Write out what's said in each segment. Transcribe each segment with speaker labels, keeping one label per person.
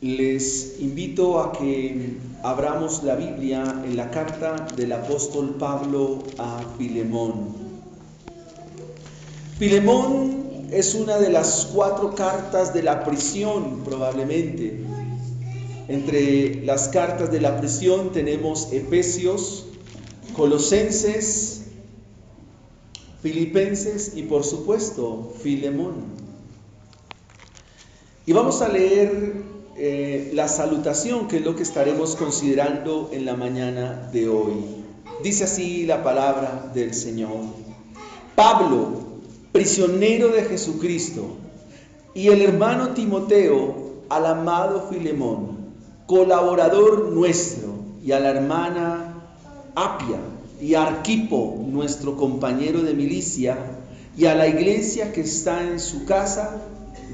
Speaker 1: Les invito a que abramos la Biblia en la carta del apóstol Pablo a Filemón. Filemón es una de las 4 cartas de la prisión, probablemente. Entre las cartas de la prisión tenemos Efesios, Colosenses, Filipenses y por supuesto Filemón. Y vamos a leer la salutación, que es lo que estaremos considerando en la mañana de hoy. Dice así la palabra del Señor: Pablo, prisionero de Jesucristo, y el hermano Timoteo, al amado Filemón, colaborador nuestro, y a la hermana Apia y a Arquipo, nuestro compañero de milicia, y a la iglesia que está en su casa,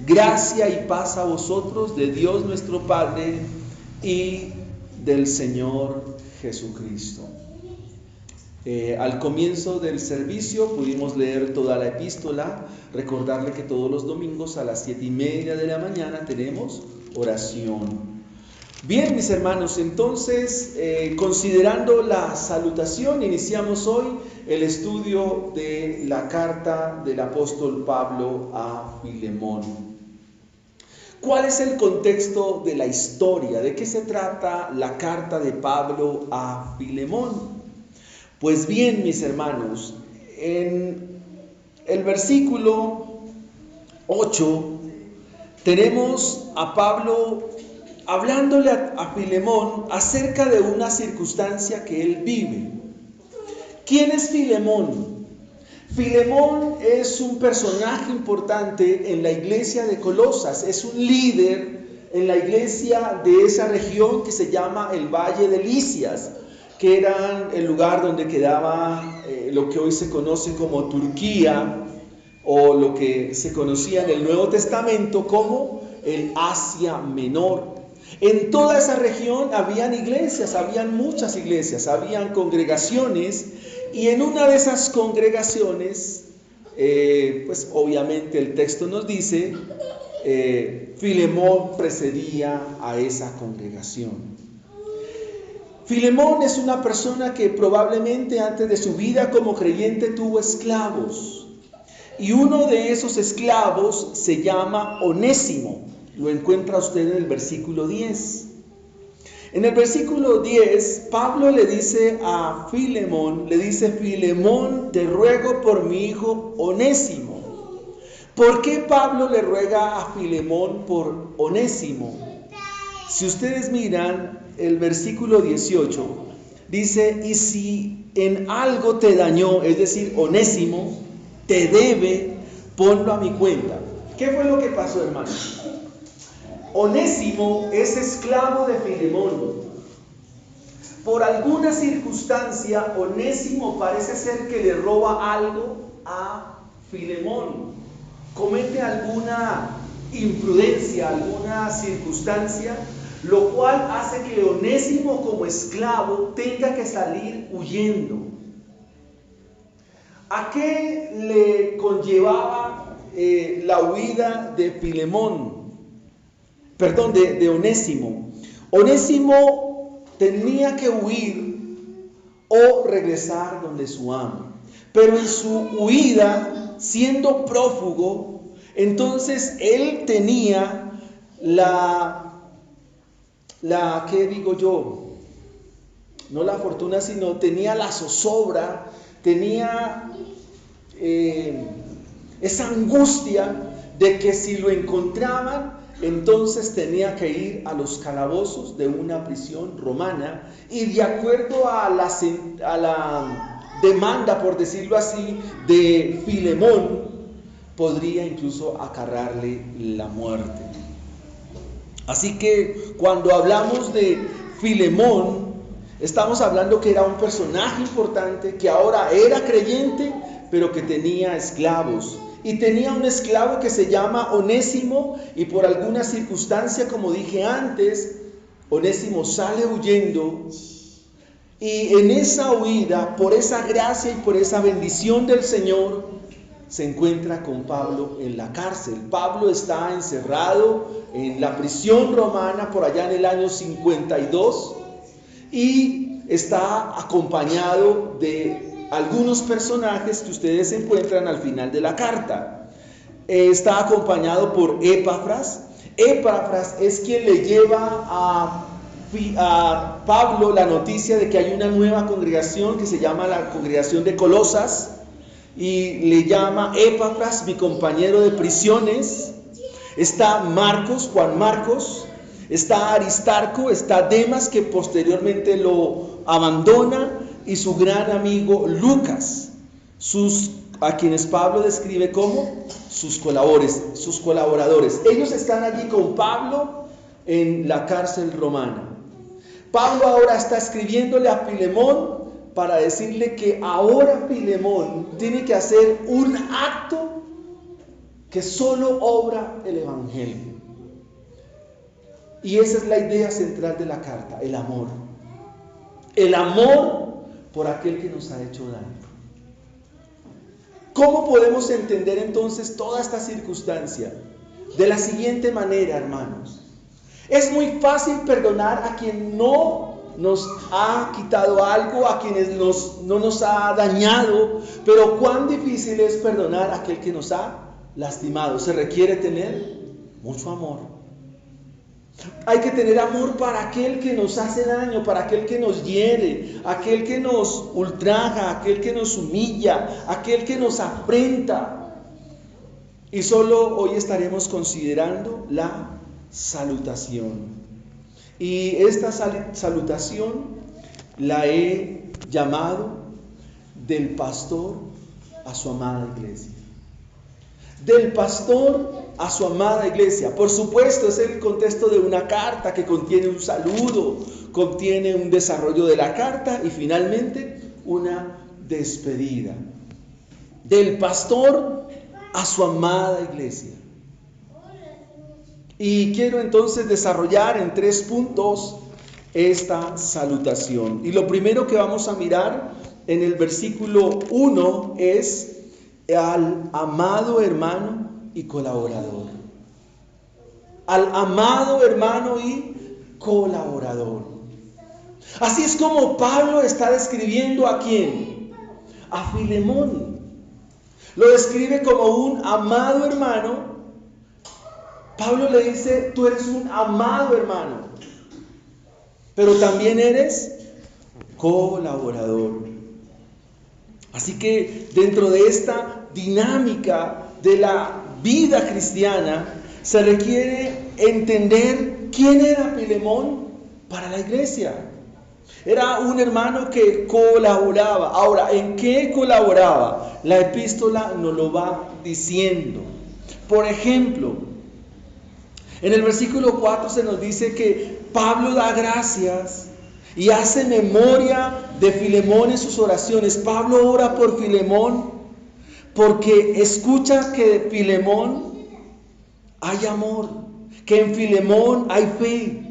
Speaker 1: gracia y paz a vosotros de Dios nuestro Padre y del Señor Jesucristo. Al comienzo del servicio pudimos leer toda la epístola. Recordarle que todos los domingos a las 7:30 de la mañana tenemos oración. Bien, mis hermanos, entonces, considerando la salutación, iniciamos hoy el estudio de la carta del apóstol Pablo a Filemón. ¿Cuál es el contexto de la historia? ¿De qué se trata la carta de Pablo a Filemón? Pues bien, mis hermanos, en el versículo 8 tenemos a Pablo hablándole a Filemón acerca de una circunstancia que él vive. ¿Quién es Filemón? Filemón es un personaje importante en la iglesia de Colosas, es un líder en la iglesia de esa región que se llama el Valle de Lisias, que era el lugar donde quedaba lo que hoy se conoce como Turquía, o lo que se conocía en el Nuevo Testamento como el Asia Menor. En toda esa región habían iglesias, habían muchas iglesias, habían congregaciones, y en una de esas congregaciones, pues obviamente el texto nos dice, Filemón precedía a esa congregación. Filemón es una persona que probablemente antes de su vida como creyente tuvo esclavos, y uno de esos esclavos se llama Onésimo. Lo encuentra usted en el versículo 10. En el versículo 10, Pablo le dice a Filemón, Filemón, te ruego por mi hijo Onésimo. ¿Por qué Pablo le ruega a Filemón por Onésimo? Si ustedes miran el versículo 18, dice, y si en algo te dañó, es decir, Onésimo, te debe, ponlo a mi cuenta. ¿Qué fue lo que pasó, hermanos? Onésimo es esclavo de Filemón. Por alguna circunstancia, Onésimo parece ser que le roba algo a Filemón. Comete alguna imprudencia, alguna circunstancia, lo cual hace que Onésimo como esclavo tenga que salir huyendo. ¿A qué le conllevaba la huida de Filemón? Perdón, de Onésimo. Onésimo tenía que huir o regresar donde su amo. Pero en su huida, siendo prófugo, entonces él tenía ¿qué digo yo? No la fortuna, sino tenía la zozobra, tenía esa angustia de que si lo encontraban, entonces tenía que ir a los calabozos de una prisión romana, y de acuerdo a la demanda, por decirlo así, de Filemón, podría incluso acarrearle la muerte. Así que cuando hablamos de Filemón, estamos hablando que era un personaje importante, que ahora era creyente, pero que tenía esclavos. Y tenía un esclavo que se llama Onésimo, y por alguna circunstancia, como dije antes, Onésimo sale huyendo, y en esa huida, por esa gracia y por esa bendición del Señor, se encuentra con Pablo en la cárcel. Pablo está encerrado en la prisión romana por allá en el año 52 y está acompañado de algunos personajes que ustedes encuentran al final de la carta. Está acompañado por Epafras. Epafras es quien le lleva a Pablo la noticia de que hay una nueva congregación que se llama la congregación de Colosas, y le llama Epafras, mi compañero de prisiones. Está Marcos, Juan Marcos, está Aristarco, está Demas, que posteriormente lo abandona, y su gran amigo Lucas, a quienes Pablo describe como sus colaboradores. Ellos están allí con Pablo en la cárcel romana. Pablo ahora está escribiéndole a Filemón para decirle que ahora Filemón tiene que hacer un acto que solo obra el Evangelio. Y esa es la idea central de la carta, el amor. El amor por aquel que nos ha hecho daño. ¿Cómo podemos entender entonces toda esta circunstancia? De la siguiente manera, hermanos. Es muy fácil perdonar a quien no nos ha quitado algo, a quienes no nos ha dañado, pero cuán difícil es perdonar a aquel que nos ha lastimado. Se requiere tener mucho amor. Hay que tener amor para aquel que nos hace daño, para aquel que nos hiere, aquel que nos ultraja, aquel que nos humilla, aquel que nos afrenta. Y solo hoy estaremos considerando la salutación. Y esta salutación la he llamado del pastor a su amada iglesia. Del pastor a su amada iglesia. Por supuesto, es el contexto de una carta que contiene un saludo, contiene un desarrollo de la carta y finalmente una despedida. Del pastor a su amada iglesia. Y quiero entonces desarrollar en 3 puntos esta salutación. Y lo primero que vamos a mirar en el versículo 1 es al amado hermano y colaborador. Al amado hermano y colaborador. Así es como Pablo está describiendo a ¿quién? A Filemón. Lo describe como un amado hermano. Pablo le dice, tú eres un amado hermano, pero también eres colaborador. Así que dentro de esta dinámica de la vida cristiana, se requiere entender quién era Filemón para la iglesia. Era un hermano que colaboraba. Ahora, ¿en qué colaboraba? La epístola nos lo va diciendo. Por ejemplo, en el versículo 4 se nos dice que Pablo da gracias y hace memoria de Filemón en sus oraciones. Pablo ora por Filemón porque escucha que de Filemón hay amor, que en Filemón hay fe.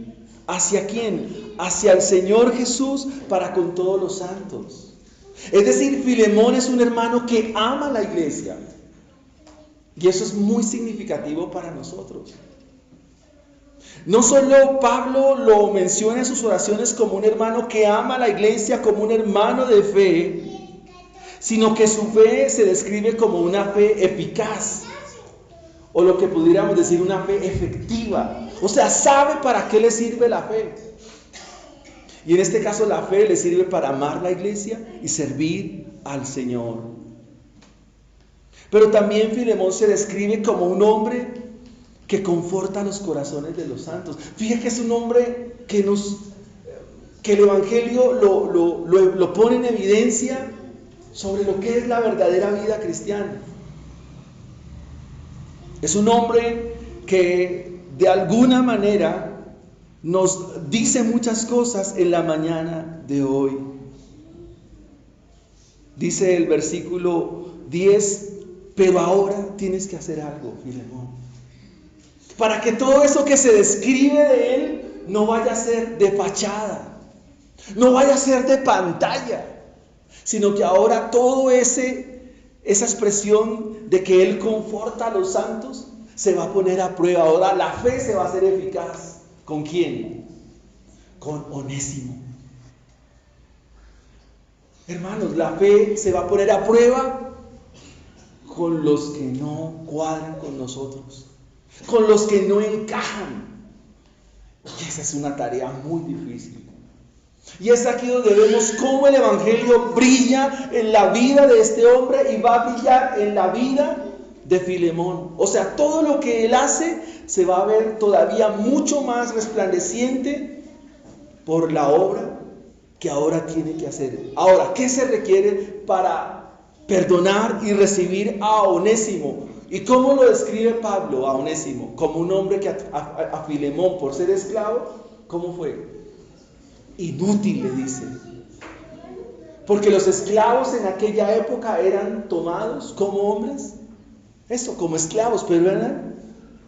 Speaker 1: ¿Hacia quién? Hacia el Señor Jesús para con todos los santos. Es decir, Filemón es un hermano que ama a la iglesia. Y eso es muy significativo para nosotros. No solo Pablo lo menciona en sus oraciones como un hermano que ama a la iglesia, como un hermano de fe, sino que su fe se describe como una fe eficaz, o lo que pudiéramos decir una fe efectiva. O sea, sabe para qué le sirve la fe. Y en este caso la fe le sirve para amar la iglesia y servir al Señor. Pero también Filemón se describe como un hombre que conforta los corazones de los santos. Fíjate que es un hombre que el Evangelio lo pone en evidencia sobre lo que es la verdadera vida cristiana. Es un hombre que de alguna manera nos dice muchas cosas en la mañana de hoy. Dice el versículo 10, pero ahora tienes que hacer algo, Filemón, para que todo eso que se describe de él no vaya a ser de fachada, no vaya a ser de pantalla, sino que ahora todo ese esa expresión de que Él conforta a los santos se va a poner a prueba. Ahora la fe se va a hacer eficaz. ¿Con quién? Con Onésimo. Hermanos, la fe se va a poner a prueba con los que no cuadran con nosotros, con los que no encajan. Y esa es una tarea muy difícil. Y es aquí donde vemos cómo el Evangelio brilla en la vida de este hombre y va a brillar en la vida de Filemón. O sea, todo lo que él hace se va a ver todavía mucho más resplandeciente por la obra que ahora tiene que hacer. Ahora, ¿qué se requiere para perdonar y recibir a Onésimo? ¿Y cómo lo describe Pablo a Onésimo? Como un hombre que a Filemón, por ser esclavo, ¿cómo fue? Inútil, le dice. Porque los esclavos en aquella época eran tomados como hombres, eso, como esclavos, pero eran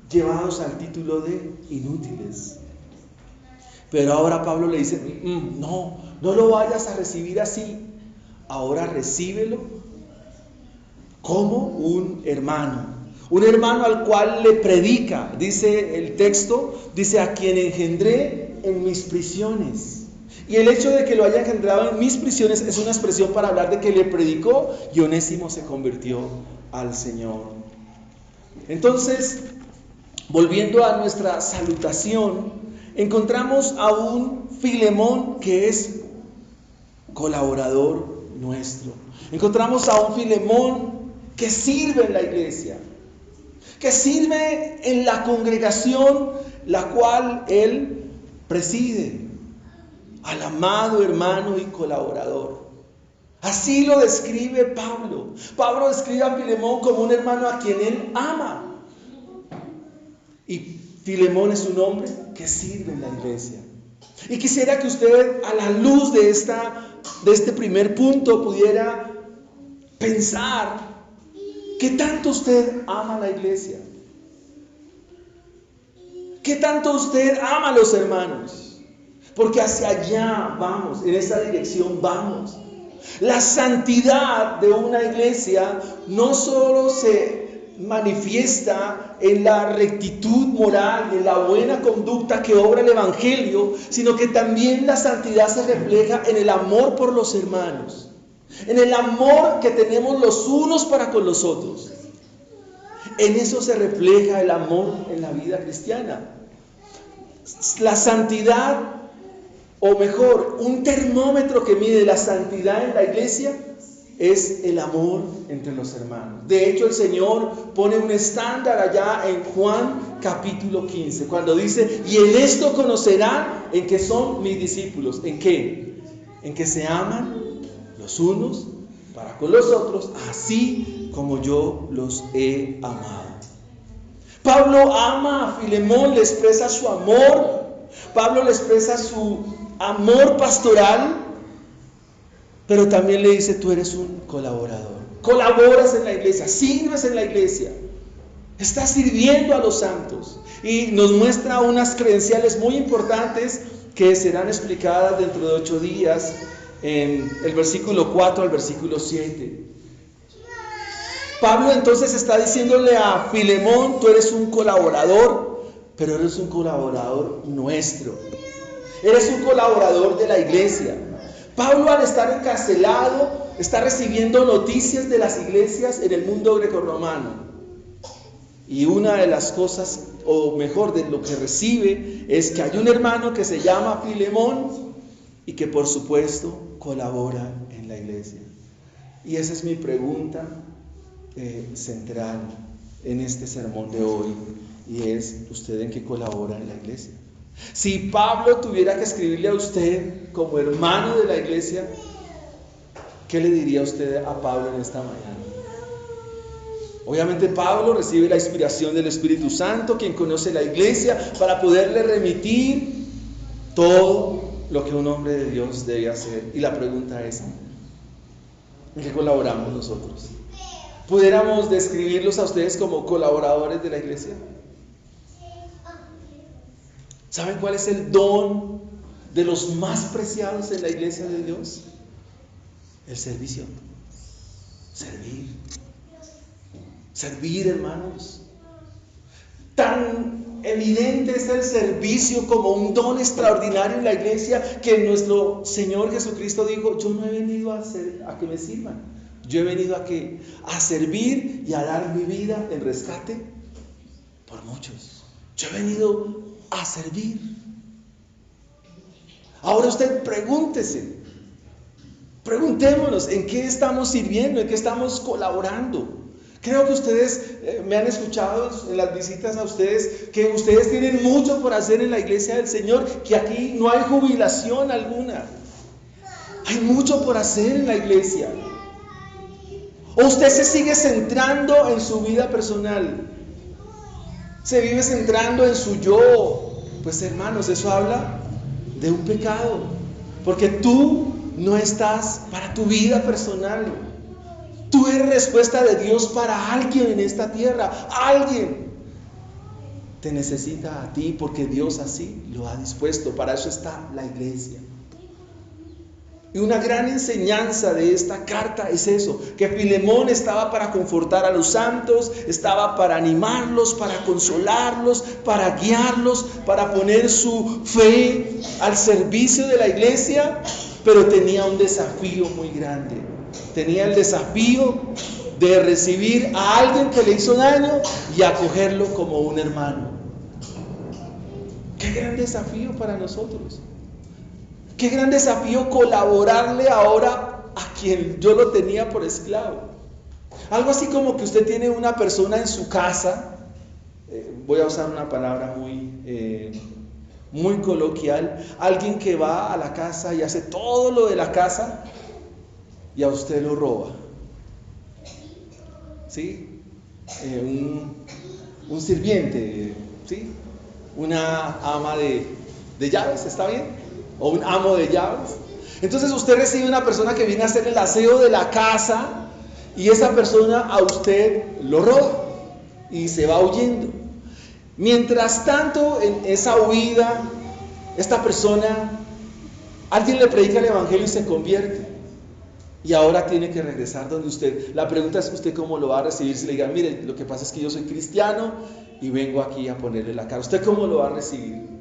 Speaker 1: llevados al título de inútiles. Pero ahora Pablo le dice, no lo vayas a recibir así. Ahora recíbelo como un hermano al cual le predica. Dice el texto, dice, a quien engendré en mis prisiones. Y el hecho de que lo haya engendrado en mis prisiones es una expresión para hablar de que le predicó y Onésimo se convirtió al Señor. Entonces, volviendo a nuestra salutación, encontramos a un Filemón que es colaborador nuestro. Encontramos a un Filemón que sirve en la iglesia, que sirve en la congregación la cual él preside, al amado hermano y colaborador. Así lo describe Pablo. Pablo describe a Filemón como un hermano a quien él ama. Y Filemón es un hombre que sirve en la iglesia. Y quisiera que usted, a la luz de este primer punto, pudiera pensar ¿qué tanto usted ama la iglesia? ¿Qué tanto usted ama a los hermanos? Porque hacia allá vamos, en esa dirección vamos. La santidad de una iglesia no solo se manifiesta en la rectitud moral y en la buena conducta que obra el Evangelio, sino que también la santidad se refleja en el amor por los hermanos, en el amor que tenemos los unos para con los otros. En eso se refleja el amor en la vida cristiana. La santidad, o mejor, un termómetro que mide la santidad en la iglesia es el amor entre los hermanos. De hecho, el Señor pone un estándar allá en Juan capítulo 15, cuando dice, y en esto conocerán en que son mis discípulos. ¿En qué? En que se aman los unos para con los otros, así como yo los he amado. Pablo ama a Filemón, le expresa su amor. Pablo le expresa su amor pastoral, pero también le dice, tú eres un colaborador. Colaboras en la iglesia, sirves en la iglesia, estás sirviendo a los santos. Y nos muestra unas credenciales muy importantes que serán explicadas dentro de 8 días, en el versículo 4 al versículo 7. Pablo entonces está diciéndole a Filemón, tú eres un colaborador, pero eres un colaborador nuestro. Eres un colaborador de la iglesia. Pablo, al estar encarcelado, está recibiendo noticias de las iglesias en el mundo grecorromano. Y una de las cosas, o mejor, de lo que recibe, es que hay un hermano que se llama Filemón y que por supuesto colabora en la iglesia. Y esa es mi pregunta central en este sermón de hoy, y es, ¿usted en qué colabora en la iglesia? Si Pablo tuviera que escribirle a usted como hermano de la iglesia, ¿qué le diría usted a Pablo en esta mañana? Obviamente Pablo recibe la inspiración del Espíritu Santo, quien conoce la iglesia, para poderle remitir todo lo que un hombre de Dios debe hacer. Y la pregunta es, ¿en qué colaboramos nosotros? ¿Pudiéramos describirlos a ustedes como colaboradores de la iglesia? ¿Saben cuál es el don de los más preciados en la iglesia de Dios? El servicio. Servir. Servir, hermanos. Tan evidente es el servicio como un don extraordinario en la iglesia que nuestro Señor Jesucristo dijo: yo no he venido a que me sirvan, yo he venido a servir y a dar mi vida en rescate por muchos. Yo he venido a servir. Ahora usted preguntémonos en qué estamos sirviendo, en qué estamos colaborando. Creo que ustedes me han escuchado en las visitas a ustedes, que ustedes tienen mucho por hacer en la iglesia del Señor, que aquí no hay jubilación alguna. Hay mucho por hacer en la iglesia. O usted se sigue centrando en su vida personal, se vive centrando en su yo. Pues hermanos, eso habla de un pecado, porque tú no estás para tu vida personal. Tú eres respuesta de Dios para alguien en esta tierra. Alguien te necesita a ti porque Dios así lo ha dispuesto. Para eso está la iglesia. Y una gran enseñanza de esta carta es eso, que Filemón estaba para confortar a los santos, estaba para animarlos, para consolarlos, para guiarlos, para poner su fe al servicio de la iglesia, pero tenía un desafío muy grande. Tenía el desafío de recibir a alguien que le hizo daño y acogerlo como un hermano. Qué gran desafío para nosotros. Qué gran desafío colaborarle ahora a quien yo lo tenía por esclavo. Algo así como que usted tiene una persona en su casa, voy a usar una palabra muy coloquial, alguien que va a la casa y hace todo lo de la casa y a usted lo roba. ¿Sí? Un sirviente, ¿sí? Una ama de llaves, ¿está bien? O un amo de llaves. Entonces usted recibe una persona que viene a hacer el aseo de la casa y esa persona a usted lo roba y se va huyendo. Mientras tanto, en esa huida, esta persona, alguien le predica el evangelio y se convierte. Y ahora tiene que regresar donde usted. La pregunta es: ¿usted cómo lo va a recibir? Si le digan: mire, lo que pasa es que yo soy cristiano y vengo aquí a ponerle la cara, ¿usted cómo lo va a recibir?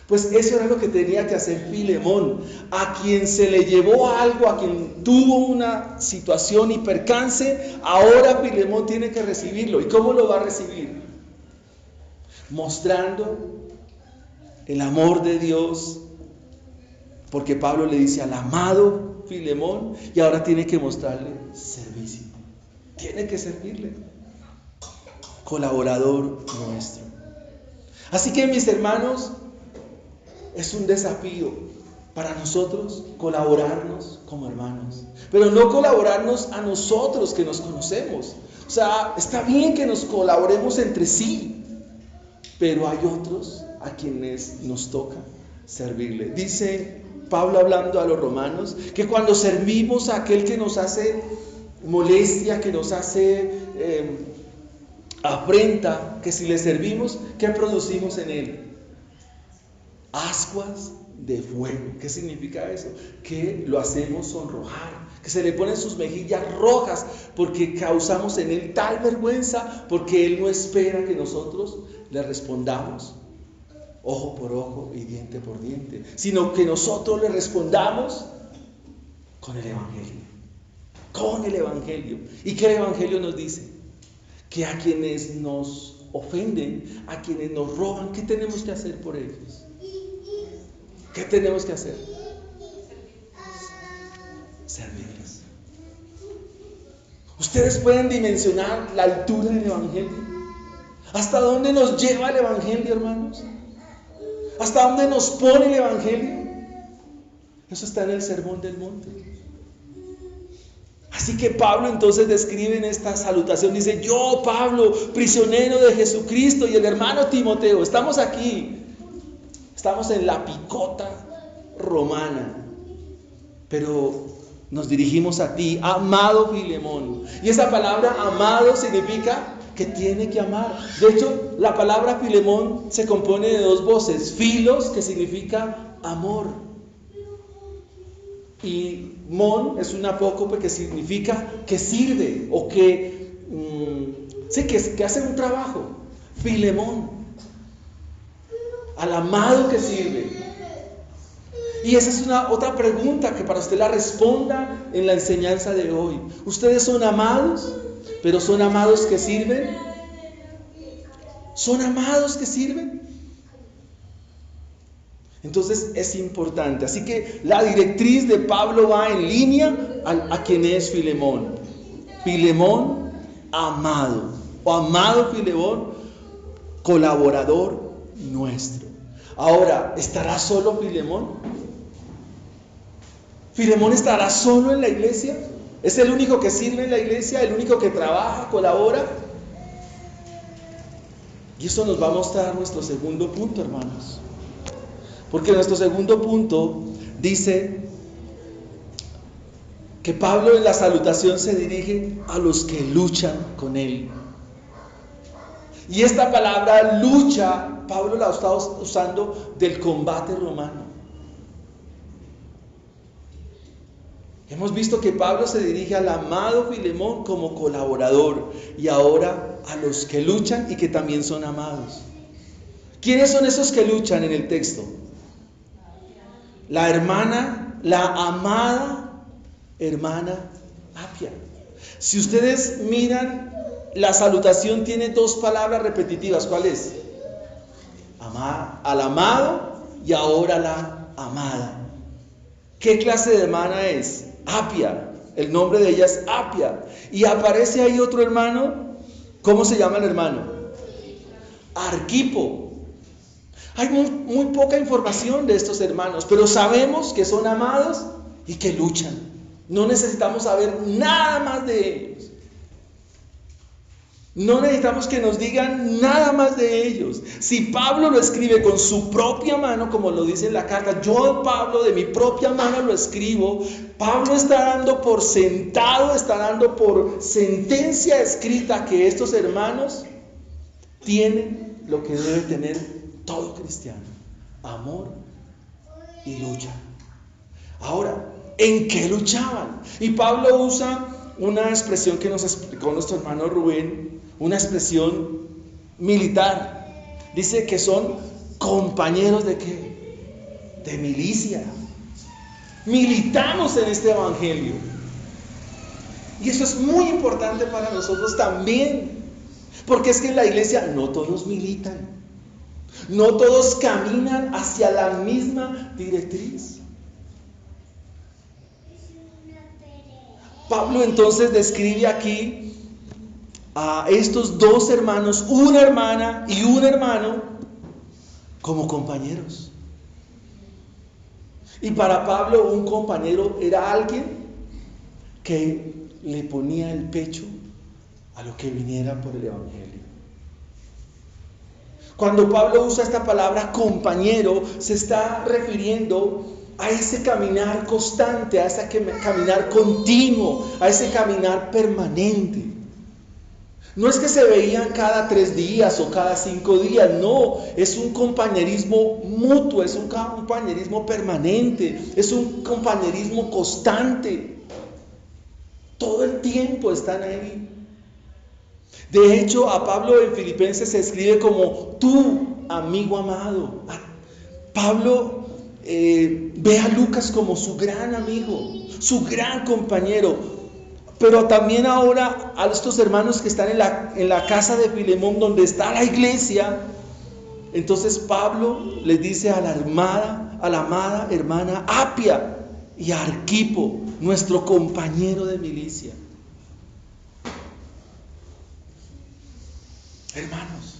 Speaker 1: Pues eso era lo que tenía que hacer Filemón. A quien se le llevó algo, a quien tuvo una situación y percance, ahora Filemón tiene que recibirlo. ¿Y cómo lo va a recibir? Mostrando el amor de Dios, porque Pablo le dice al amado Filemón, y ahora tiene que mostrarle servicio. Tiene que servirle. Colaborador nuestro. Así que, mis hermanos, es un desafío para nosotros colaborarnos como hermanos, pero no colaborarnos a nosotros que nos conocemos. O sea, está bien que nos colaboremos entre sí, pero hay otros a quienes nos toca servirle. Dice Pablo, hablando a los romanos, que cuando servimos a aquel que nos hace molestia, que nos hace afrenta, que si le servimos, ¿qué producimos en él? Ascuas de fuego. ¿Qué significa eso? Que lo hacemos sonrojar, que se le ponen sus mejillas rojas, porque causamos en él tal vergüenza, porque él no espera que nosotros le respondamos ojo por ojo y diente por diente, sino que nosotros le respondamos con el evangelio. Con el evangelio. ¿Y qué el evangelio nos dice? Que a quienes nos ofenden, a quienes nos roban, ¿qué tenemos que hacer por ellos? ¿Qué tenemos que hacer? Servirles. Ustedes pueden dimensionar la altura del evangelio. ¿Hasta dónde nos lleva el evangelio, hermanos? ¿Hasta dónde nos pone el evangelio? Eso está en el Sermón del Monte. Así que Pablo entonces describe en esta salutación, dice: yo, Pablo, prisionero de Jesucristo, y el hermano Timoteo, estamos aquí, estamos en la picota romana, pero nos dirigimos a ti, amado Filemón. Y esa palabra amado significa que tiene que amar. De hecho, la palabra Filemón se compone de dos voces: filos, que significa amor, y mon es un apócope que significa que sirve o que Sí, que hace un trabajo. Filemón, al amado que sirve. Y esa es otra pregunta que para usted la responda en la enseñanza de hoy. ¿Ustedes son amados? ¿Pero son amados que sirven? ¿Son amados que sirven? Entonces es importante. Así que la directriz de Pablo va en línea a quien es Filemón. Filemón, amado. O amado Filemón, colaborador nuestro. Ahora, ¿estará solo Filemón? ¿Filemón estará solo en la iglesia? ¿Es el único que sirve en la iglesia? ¿El único que trabaja, colabora? Y eso nos va a mostrar nuestro segundo punto, hermanos. Porque nuestro segundo punto dice que Pablo en la salutación se dirige a los que luchan con él. Y esta palabra lucha, Pablo la está usando del combate romano. Hemos visto que Pablo se dirige al amado Filemón como colaborador y ahora a los que luchan y que también son amados. ¿Quiénes son esos que luchan en el texto? La hermana, la amada hermana Apia. Si ustedes miran, la salutación tiene dos palabras repetitivas. ¿Cuál es? Al amado y ahora la amada. ¿Qué clase de hermana es? Apia. El nombre de ella es Apia. Y aparece ahí otro hermano. ¿Cómo se llama el hermano? Arquipo. Hay muy poca información de estos hermanos, pero sabemos que son amados y que luchan. No necesitamos saber nada más de ellos. No necesitamos que nos digan nada más de ellos. Si Pablo lo escribe con su propia mano, como lo dice en la carta, yo, Pablo, de mi propia mano lo escribo, Pablo está dando por sentado, está dando por sentencia escrita que estos hermanos tienen lo que debe tener todo cristiano: amor y lucha. Ahora, ¿en qué luchaban? Y Pablo usa una expresión que nos explicó nuestro hermano Rubén, una expresión militar. Dice que son compañeros ¿de qué? De milicia. Militamos en este evangelio. Y eso es muy importante para nosotros también. Porque es que en la iglesia no todos militan. No todos caminan hacia la misma directriz. Pablo entonces describe aquí a estos dos hermanos, una hermana y un hermano, como compañeros. Y para Pablo un compañero era alguien que le ponía el pecho a lo que viniera por el evangelio. Cuando Pablo usa esta palabra compañero, se está refiriendo a ese caminar constante, a ese caminar continuo, a ese caminar permanente. No es que se veían cada 3 días o cada 5 días, no, es un compañerismo mutuo, es un compañerismo permanente, es un compañerismo constante. Todo el tiempo están ahí. De hecho, a Pablo en Filipenses se escribe como tu amigo amado. Pablo ve a Lucas como su gran amigo, su gran compañero. Pero también ahora a estos hermanos que están en la casa de Filemón, donde está la iglesia. Entonces Pablo les dice a la amada hermana Apia y a Arquipo, nuestro compañero de milicia. Hermanos,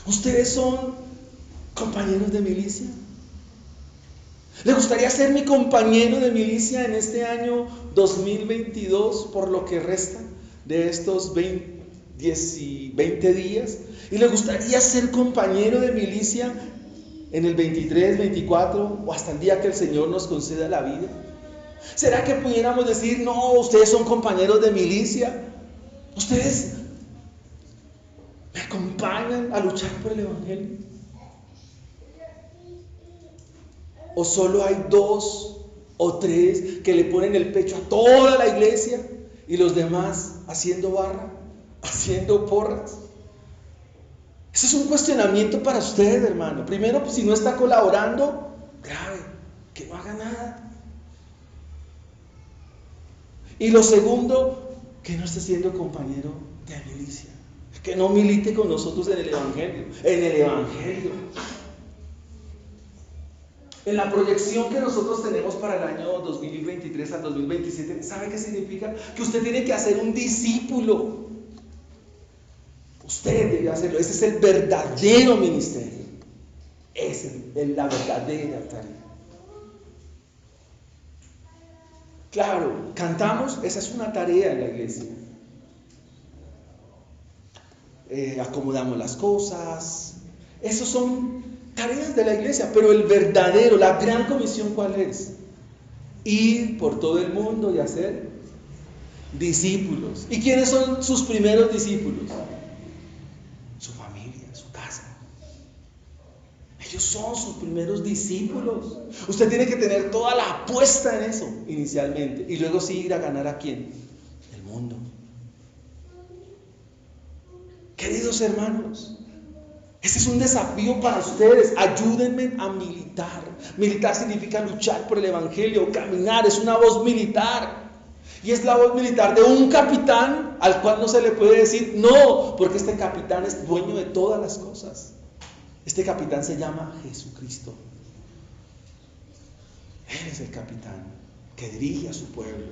Speaker 1: ¿ustedes son compañeros de milicia? ¿Le gustaría ser mi compañero de milicia en este año 2022 por lo que resta de estos 20 días? ¿Y le gustaría ser compañero de milicia en el 23, 24 o hasta el día que el Señor nos conceda la vida? ¿Será que pudiéramos decir, no, ustedes son compañeros de milicia? ¿Ustedes me acompañan a luchar por el evangelio? ¿O solo hay 2 o 3 que le ponen el pecho a toda la iglesia y los demás haciendo barra, haciendo porras. Ese es un cuestionamiento para usted, hermano. Primero, pues, si no está colaborando, grave, que no haga nada. Y lo segundo, que no esté siendo compañero de milicia, que no milite con nosotros en el Evangelio. En la proyección que nosotros tenemos para el año 2023 al 2027, ¿sabe qué significa? Que usted tiene que hacer un discípulo. Usted debe hacerlo. Ese es el verdadero ministerio. Esa es la verdadera tarea. Claro, cantamos, esa es una tarea en la iglesia. Acomodamos las cosas. Esos son tareas de la iglesia, pero el verdadero, la gran comisión, ¿cuál es? Ir por todo el mundo y hacer discípulos. ¿Y quiénes son sus primeros discípulos? Su familia, su casa. Ellos son sus primeros discípulos. Usted tiene que tener toda la apuesta en eso inicialmente y luego sí ir a ganar ¿a quién? El mundo. Queridos hermanos, ese es un desafío para ustedes. Ayúdenme a militar. Militar significa luchar por el Evangelio, caminar, es una voz militar. Y es la voz militar de un capitán al cual no se le puede decir no, porque este capitán es dueño de todas las cosas. Este capitán se llama Jesucristo. Él es el capitán que dirige a su pueblo,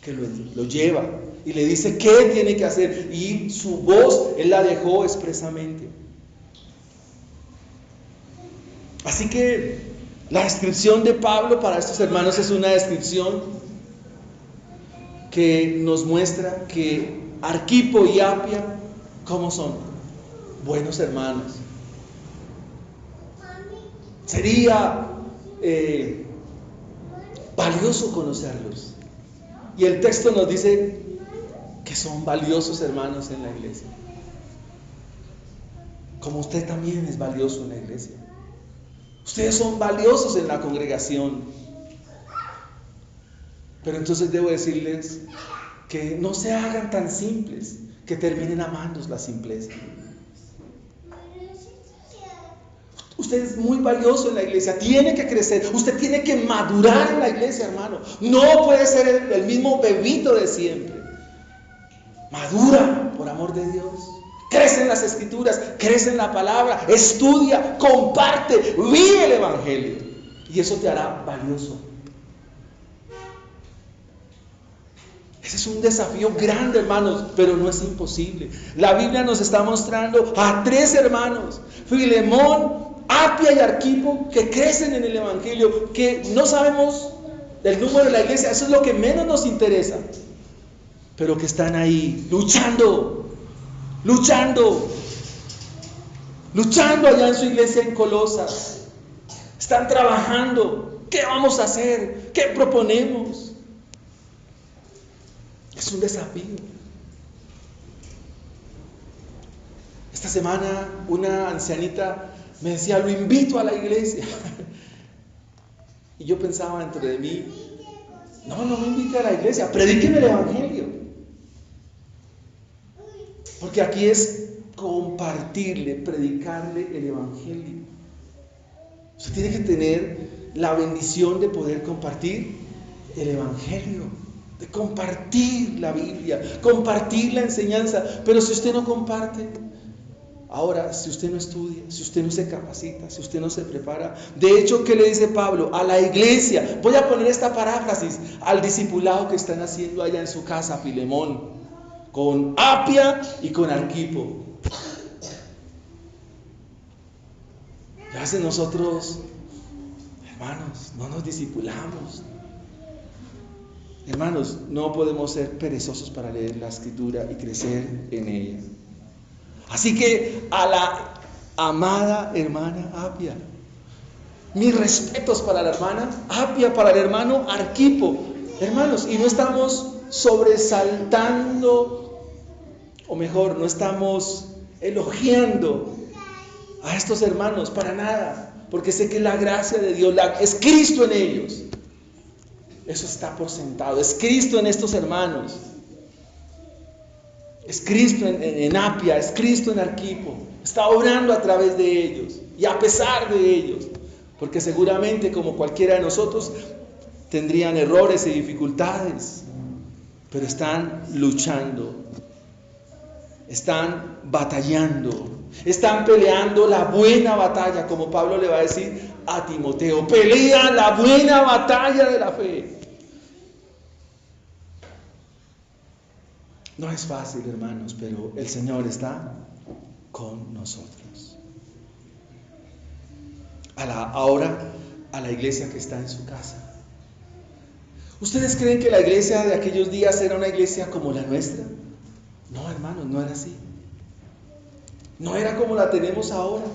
Speaker 1: que lo lleva y le dice qué tiene que hacer. Y su voz Él la dejó expresamente. Así que la descripción de Pablo para estos hermanos es una descripción que nos muestra que Arquipo y Apia, ¿cómo son? Buenos hermanos. Sería valioso conocerlos. Y el texto nos dice que son valiosos hermanos en la iglesia. Como usted también es valioso en la iglesia. Ustedes son valiosos en la congregación. Pero entonces debo decirles que no se hagan tan simples, que terminen amando la simpleza. Usted es muy valioso en la iglesia, tiene que crecer, usted tiene que madurar en la iglesia, hermano. No puede ser el mismo bebito de siempre. Madura, por amor de Dios. Crece en las escrituras, crece en la palabra, estudia, comparte, vive el Evangelio. Y eso te hará valioso. Ese es un desafío grande, hermanos, pero no es imposible. La Biblia nos está mostrando a 3 hermanos, Filemón, Apia y Arquipo, que crecen en el Evangelio, que no sabemos el número de la iglesia, eso es lo que menos nos interesa, pero que están ahí luchando allá en su iglesia en Colosas. Están trabajando. ¿Qué vamos a hacer? ¿Qué proponemos? Es un desafío. Esta semana una ancianita me decía, lo invito a la iglesia. Y yo pensaba dentro de mí, no me invite a la iglesia, predíqueme el Evangelio. Porque aquí es compartirle, predicarle el Evangelio. Usted tiene que tener la bendición de poder compartir el Evangelio, de compartir la Biblia, compartir la enseñanza. Pero si usted no comparte, ahora, si usted no estudia, si usted no se capacita, si usted no se prepara, de hecho, ¿qué le dice Pablo? A la iglesia, voy a poner esta paráfrasis, al discipulado que están haciendo allá en su casa, Filemón, con Apia y con Arquipo. A veces nosotros, hermanos, no nos discipulamos. Hermanos, no podemos ser perezosos para leer la Escritura y crecer en ella. Así que a la amada hermana Apia, mis respetos para la hermana Apia, para el hermano Arquipo. Hermanos, y no estamos sobresaltando, o mejor, no estamos elogiando a estos hermanos para nada, porque sé que la gracia de Dios es Cristo en ellos. Eso está por sentado, es Cristo en estos hermanos. Es Cristo en Apia, es Cristo en Arquipo. Está obrando a través de ellos y a pesar de ellos. Porque seguramente, como cualquiera de nosotros, tendrían errores y dificultades. Pero están luchando. Están batallando. Están peleando la buena batalla, como Pablo le va a decir a Timoteo. Pelea la buena batalla de la fe. No es fácil, hermanos, pero el Señor está con nosotros. Ahora a la iglesia que está en su casa. ¿Ustedes creen que la iglesia de aquellos días era una iglesia como la nuestra? No, hermanos, no era así. No era como la tenemos ahora.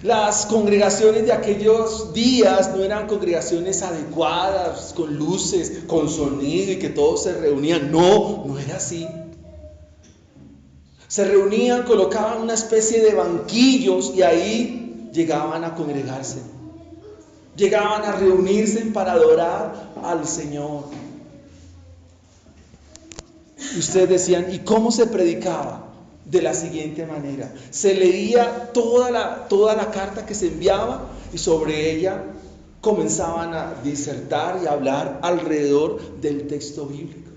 Speaker 1: Las congregaciones de aquellos días no eran congregaciones adecuadas, con luces, con sonido y que todos se reunían. No, no era así. Se reunían, colocaban una especie de banquillos y ahí llegaban a congregarse. Llegaban a reunirse para adorar al Señor. Y ustedes decían, ¿y cómo se predicaba? De la siguiente manera: se leía toda la carta que se enviaba y sobre ella comenzaban a disertar y a hablar alrededor del texto bíblico.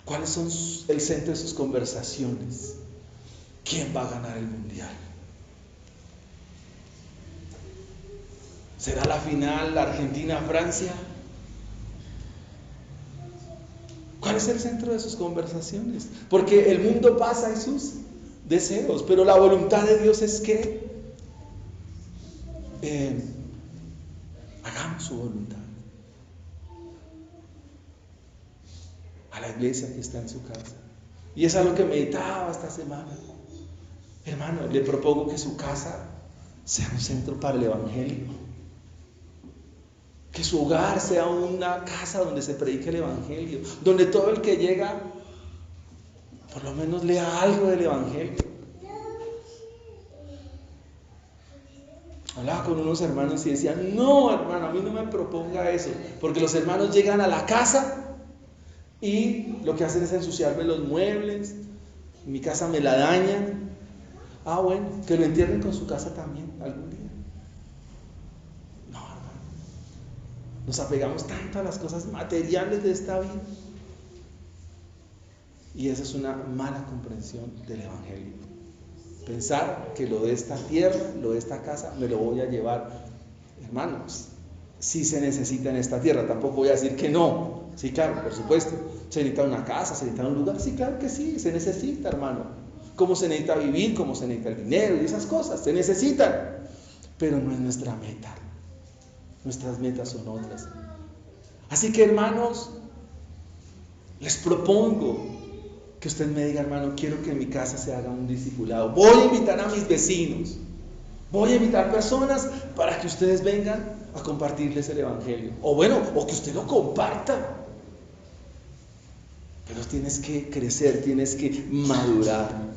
Speaker 1: ¿Cuáles son el centro de sus conversaciones? ¿Quién va a ganar el mundial? ¿Será la final Argentina-Francia? ¿Cuál es el centro de sus conversaciones? Porque el mundo pasa y sus deseos, pero la voluntad de Dios es que hagamos su voluntad. A la iglesia que está en su casa. Y es algo que meditaba esta semana. Hermano, le propongo que su casa sea un centro para el evangelio. Que su hogar sea una casa donde se predique el evangelio, donde todo el que llega por lo menos lea algo del evangelio. Hablaba con unos hermanos y decían: no, hermano, a mí no me proponga eso, porque los hermanos llegan a la casa y lo que hacen es ensuciarme los muebles, mi casa me la dañan. Bueno, que lo entierren con su casa también algún día. No, hermano, nos apegamos tanto a las cosas materiales de esta vida, y esa es una mala comprensión del evangelio. Pensar que lo de esta tierra, lo de esta casa, me lo voy a llevar. Hermanos, sí se necesita en esta tierra, tampoco voy a decir que no. Sí, claro, por supuesto, se necesita una casa, se necesita un lugar. Sí, claro que sí, se necesita, hermano. Cómo se necesita vivir, cómo se necesita el dinero y esas cosas, se necesitan. Pero no es nuestra meta. Nuestras metas son otras. Así que, hermanos, les propongo que usted me diga: hermano, quiero que en mi casa se haga un discipulado. Voy a invitar a mis vecinos. Voy a invitar personas para que ustedes vengan a compartirles el evangelio. O que usted lo comparta. Pero tienes que crecer, tienes que madurar.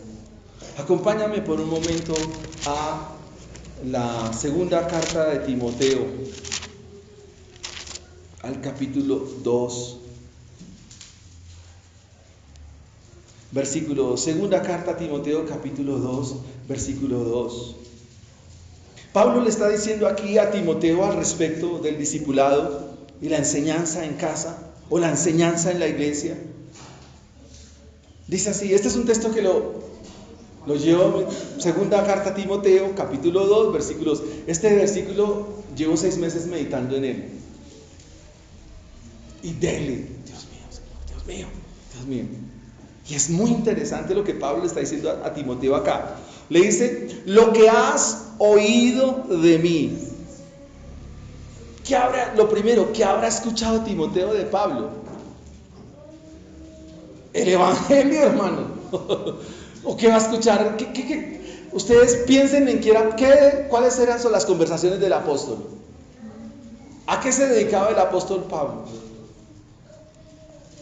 Speaker 1: Acompáñame por un momento a la segunda carta de Timoteo, al capítulo 2. Versículo 2, segunda carta a Timoteo, capítulo 2, versículo 2. Pablo le está diciendo aquí a Timoteo al respecto del discipulado y la enseñanza en casa o la enseñanza en la iglesia. Dice así, este es un texto que lo llevo, segunda carta a Timoteo, capítulo 2, versículos. Este versículo llevo 6 meses meditando en él. Y dele, Dios mío, Señor, Dios mío, Dios mío. Y es muy interesante lo que Pablo le está diciendo a Timoteo acá. Le dice: lo que has oído de mí. Lo primero, ¿qué habrá escuchado Timoteo de Pablo? El evangelio, hermano. ¿O qué va a escuchar? Ustedes piensen en cuáles eran las conversaciones del apóstol. ¿A qué se dedicaba el apóstol Pablo?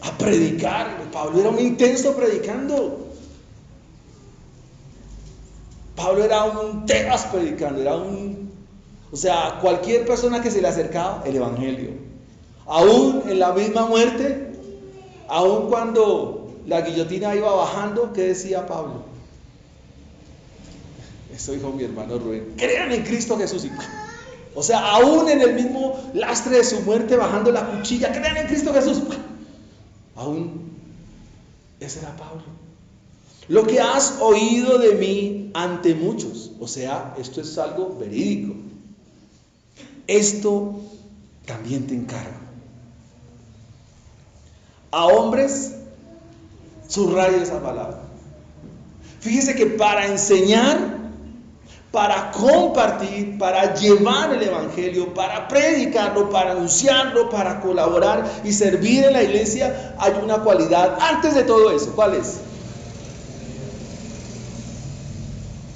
Speaker 1: A predicar. Pablo era un intenso predicando. Pablo era un Tebas predicando, cualquier persona que se le acercaba, el evangelio. Aún en la misma muerte, Aun cuando la guillotina iba bajando, ¿qué decía Pablo? Eso dijo mi hermano Rubén: crean en Cristo Jesús. O sea, aún en el mismo lastre de su muerte, bajando la cuchilla, crean en Cristo Jesús. Aún, ese era Pablo. Lo que has oído de mí ante muchos. O sea, esto es algo verídico. Esto también te encargo. A hombres, subraya esa palabra. Fíjese que para enseñar, para compartir, para llevar el evangelio, para predicarlo, para anunciarlo, para colaborar y servir en la iglesia, hay una cualidad antes de todo eso. ¿Cuál es?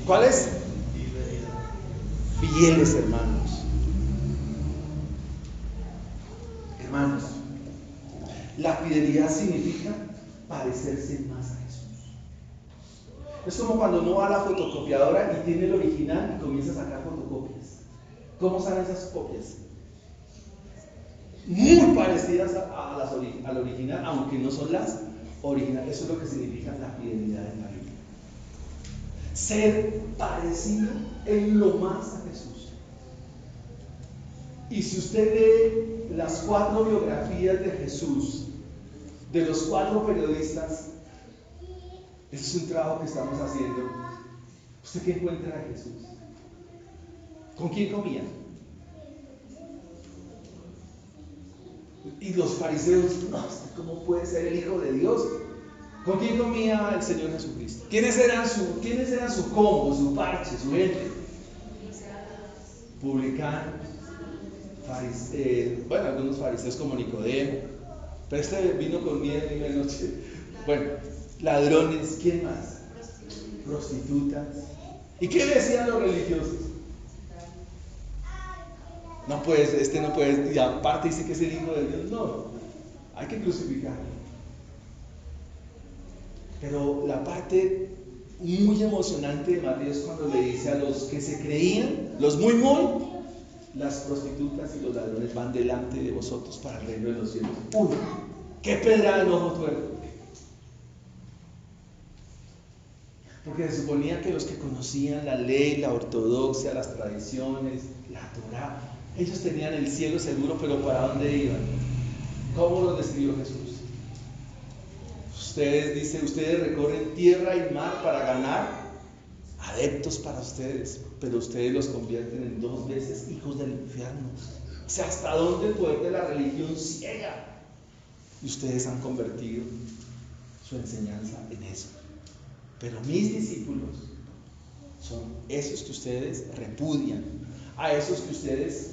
Speaker 1: ¿Cuál es? Fieles, hermanos. Hermanos, la fidelidad significa parecerse más a Jesús. Es como cuando uno va a la fotocopiadora y tiene el original y comienza a sacar fotocopias. ¿Cómo salen esas copias? Muy parecidas al original, aunque no son las originales. Eso es lo que significa la fidelidad en la Biblia. Ser parecido en lo más a Jesús. Y si usted lee las 4 biografías de Jesús, de los 4 periodistas, ese es un trabajo que estamos haciendo. ¿Usted qué encuentra a Jesús? ¿Con quién comía? Y los fariseos, no, ¿cómo puede ser el Hijo de Dios? ¿Con quién comía el Señor Jesucristo? ¿Quiénes eran su combo, su parche, su gente? Publicanos, bueno, algunos fariseos como Nicodemo, pero este vino con miedo y medianoche. Bueno, ladrones, ¿quién más? Prostitutas. ¿Y qué le decían los religiosos? No puedes, no puedes, y aparte dice que es el Hijo de Dios. No, hay que crucificarlo. Pero la parte muy emocionante de Mateo es cuando le dice a los que se creían, los muy, las prostitutas y los ladrones van delante de vosotros para el reino de los cielos. ¡Uy! ¡Qué pedrada en ojo tuerto! Porque se suponía que los que conocían la ley, la ortodoxia, las tradiciones, la Torá, ellos tenían el cielo seguro, pero ¿para dónde iban? ¿Cómo lo describió Jesús? Ustedes recorren tierra y mar para ganar adeptos para ustedes, pero ustedes los convierten en 2 veces hijos del infierno. O sea, ¿hasta dónde el poder de la religión ciega? Y ustedes han convertido su enseñanza en eso. Pero mis discípulos son esos que ustedes repudian, a esos que ustedes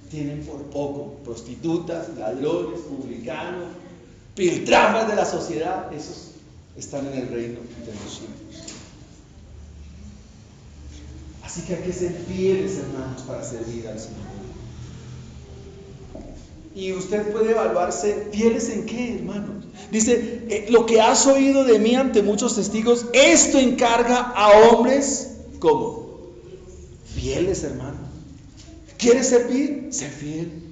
Speaker 1: tienen por poco, prostitutas, ladrones, publicanos, piltrafas de la sociedad, esos están en el reino de los cielos. Así que hay que ser fieles, hermanos, para servir al Señor. Y usted puede evaluarse, ¿fieles en qué, hermanos? Dice, lo que has oído de mí ante muchos testigos, esto encarga a hombres, ¿cómo? Fieles, hermanos. ¿Quieres servir? Ser fiel.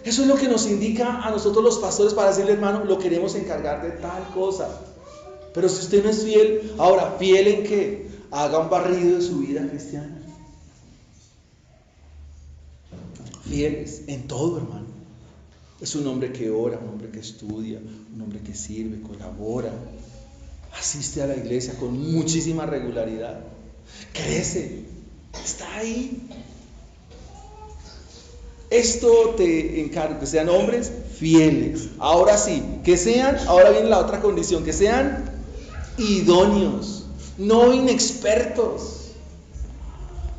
Speaker 1: Eso es lo que nos indica a nosotros los pastores para decirle, hermano, lo queremos encargar de tal cosa. Pero si usted no es fiel, ahora, ¿fiel en qué? Haga un barrido de su vida cristiana. Fieles en todo, hermano. Es un hombre que ora, un hombre que estudia, un hombre que sirve, colabora, asiste a la iglesia con muchísima regularidad, crece, está ahí. Esto te encargo, que sean hombres fieles. Ahora sí, que sean, ahora viene la otra condición, que sean idóneos, no inexpertos,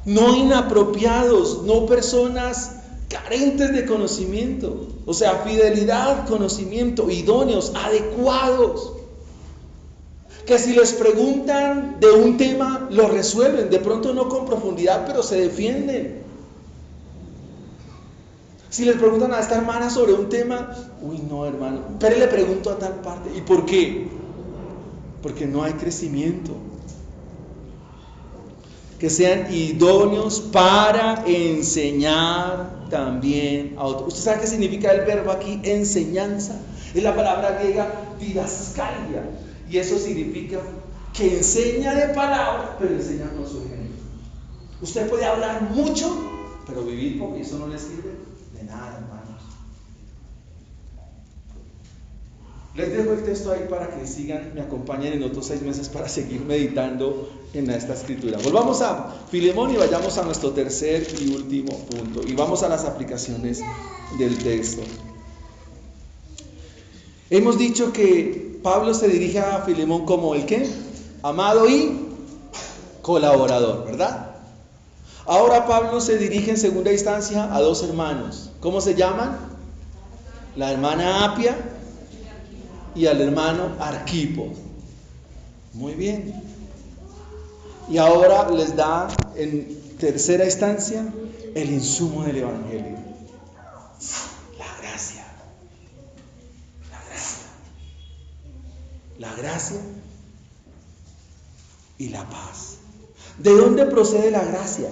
Speaker 1: no inapropiados, no personas carentes de conocimiento. O sea, fidelidad, conocimiento, idóneos, adecuados. Que si les preguntan de un tema, lo resuelven, de pronto no con profundidad, pero se defienden. Si les preguntan a esta hermana sobre un tema, uy, no, hermano, pero le pregunto a tal parte. ¿Y por qué? Porque no hay crecimiento. Que sean idóneos para enseñar también a otros. ¿Usted sabe qué significa el verbo aquí? Enseñanza. Es la palabra griega didascalia. Y eso significa que enseña de palabra, pero enseña con su ejemplo. Usted puede hablar mucho, pero vivir poco, y eso no le sirve de nada, hermanos. Les dejo el texto ahí para que sigan, me acompañen en otros 6 meses para seguir meditando en esta escritura. Volvamos a Filemón y vayamos a nuestro tercer y último punto. Y vamos a las aplicaciones del texto. Hemos dicho que Pablo se dirige a Filemón como el ¿qué? Amado y colaborador, ¿verdad? Ahora Pablo se dirige en segunda instancia a 2 hermanos. ¿Cómo se llaman? La hermana Apia y al hermano Arquipo. Muy bien. Y ahora les da en tercera instancia el insumo del evangelio. La gracia. La gracia. La gracia y la paz. ¿De dónde procede la gracia?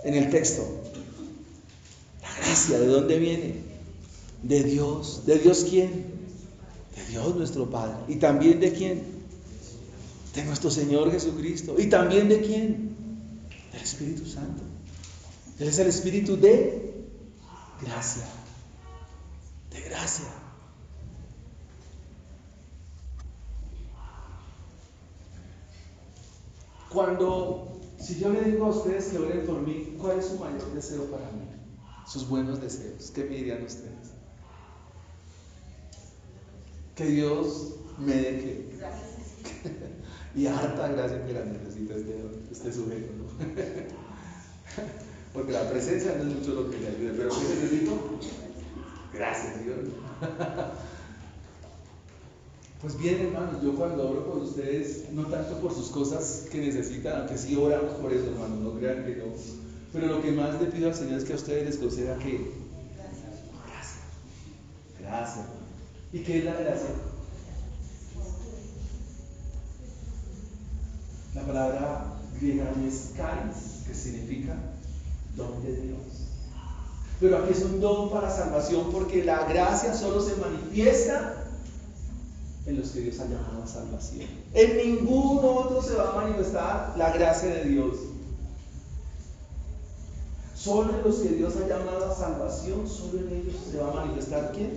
Speaker 1: En el texto. La gracia, ¿de dónde viene? De Dios. ¿De Dios quién? De Dios nuestro Padre. ¿Y también de quién? De nuestro Señor Jesucristo. ¿Y también de quién? Del Espíritu Santo. Él es el Espíritu de gracia. De gracia. Si yo le digo a ustedes que oren por mí, ¿cuál es su mayor deseo para mí? Sus buenos deseos. ¿Qué me dirían ustedes? Que Dios me dé y harta gracia que la necesita este sujeto, ¿no? Porque la presencia no es mucho lo que le ayude, pero ¿qué necesito? Gracias, Dios. Pues bien, hermanos, yo cuando oro por ustedes, no tanto por sus cosas que necesitan, aunque sí oramos por eso, hermanos, no crean que no. Pero lo que más le pido al Señor es que a ustedes les conceda que gracias. Gracias. ¿Y qué es la gracia? La palabra griega es charis, que significa don de Dios. Pero aquí es un don para salvación, porque la gracia solo se manifiesta en los que Dios ha llamado a salvación. En ningún otro se va a manifestar la gracia de Dios. Solo en los que Dios ha llamado a salvación, solo en ellos se va a manifestar ¿quién?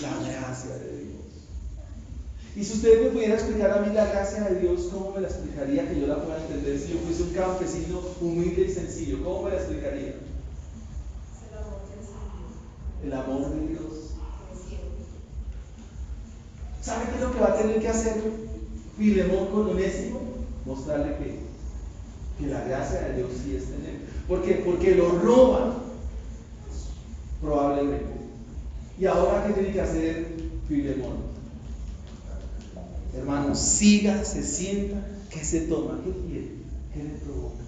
Speaker 1: La gracia de Dios. Y si usted me pudiera explicar a mí la gracia de Dios, ¿cómo me la explicaría que yo la pueda entender si yo fuese un campesino humilde y sencillo? ¿Cómo me la explicaría? El amor de Dios. ¿Sabe qué es lo que va a tener que hacer Filemón con Onésimo? Mostrarle que la gracia de Dios sí es tener. ¿Por qué? Porque lo roban, probablemente. ¿Y ahora qué tiene que hacer Filemón? Hermano, siga, se sienta, ¿qué se toma? ¿Qué quiere? ¿Qué le provoca?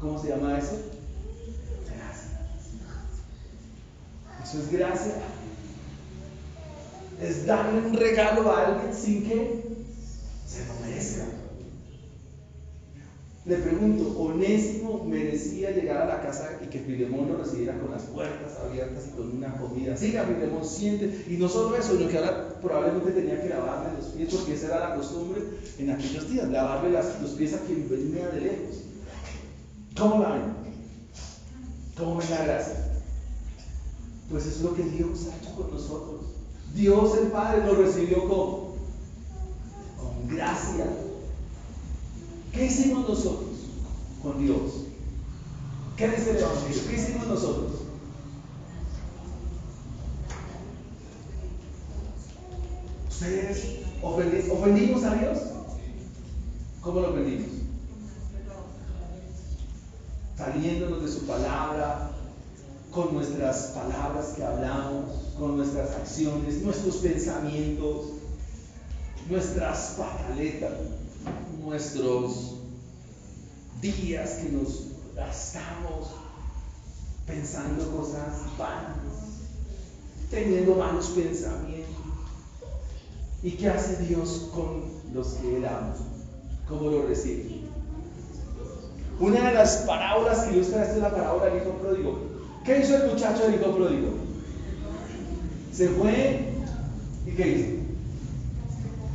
Speaker 1: ¿Cómo se llama eso? Gracia. Eso es gracia. Es darle un regalo a alguien sin que se lo merezca. Le pregunto, ¿Onésimo merecía llegar a la casa y que Filemón lo recibiera con las puertas abiertas y con una comida? Siga, Filemón, siente. Y no solo eso, sino que ahora probablemente tenía que lavarle los pies, porque esa era la costumbre en aquellos días, lavarle los pies a quien venía de lejos. ¿Cómo la ven? ¿Cómo ven la gracia? Pues eso es lo que Dios ha hecho con nosotros. Dios el Padre nos recibió ¿cómo? Con gracia. ¿Qué hicimos nosotros con Dios? ¿Qué dice el Evangelio? ¿Qué hicimos nosotros? ¿Ustedes ofendimos a Dios? ¿Cómo lo ofendimos? Saliéndonos de su palabra, con nuestras palabras que hablamos, con nuestras acciones, nuestros pensamientos, nuestras pataletas, nuestros días que nos gastamos pensando cosas vanas, teniendo malos pensamientos. ¿Y qué hace Dios con los que Él ama? ¿Cómo lo recibe? Una de las parábolas que ilustra esto es la parábola del hijo pródigo, ¿Qué hizo el muchacho del hijo pródigo? Se fue y ¿qué hizo?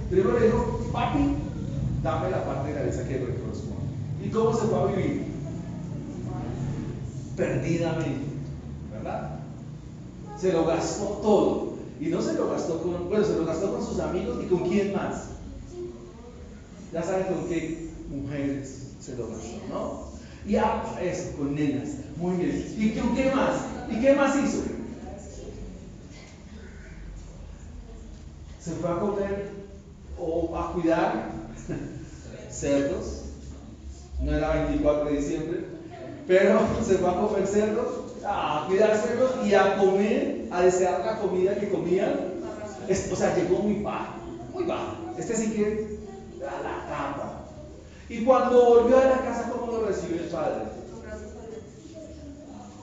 Speaker 1: Primero le dijo, papi, dame la parte de la herencia que me corresponde. ¿Y cómo se fue a vivir? Perdidamente, ¿verdad? Se lo gastó todo. Y no se lo gastó se lo gastó con sus amigos y con quién más. Ya saben con qué mujeres se lo gastó, ¿no? Y eso, con nenas. Muy bien. ¿Y qué más? ¿Y qué más hizo? Se fue a comer o a cuidar cerdos. No era 24 de diciembre, pero se fue a comer cerdos, a cuidar cerdos y a comer, a desear la comida que comían. O sea, llegó muy bajo, muy bajo. Este sí que a la tapa. Y cuando volvió a la casa, ¿cómo lo recibió el padre?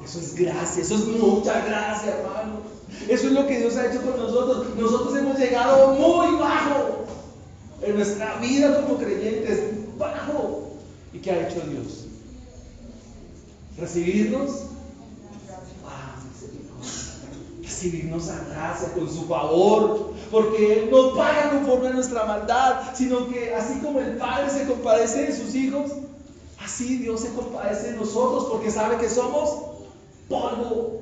Speaker 1: Eso es gracia, eso es mucha gracia, hermano. Eso es lo que Dios ha hecho con nosotros. Nosotros hemos llegado muy bajo en nuestra vida como creyentes, bajo. ¿Y qué ha hecho Dios? Recibirnos recibirnos a gracia, con su favor, porque Él no paga conforme a nuestra maldad, sino que así como el Padre se compadece de sus hijos, así Dios se compadece de nosotros, porque sabe que somos polvo.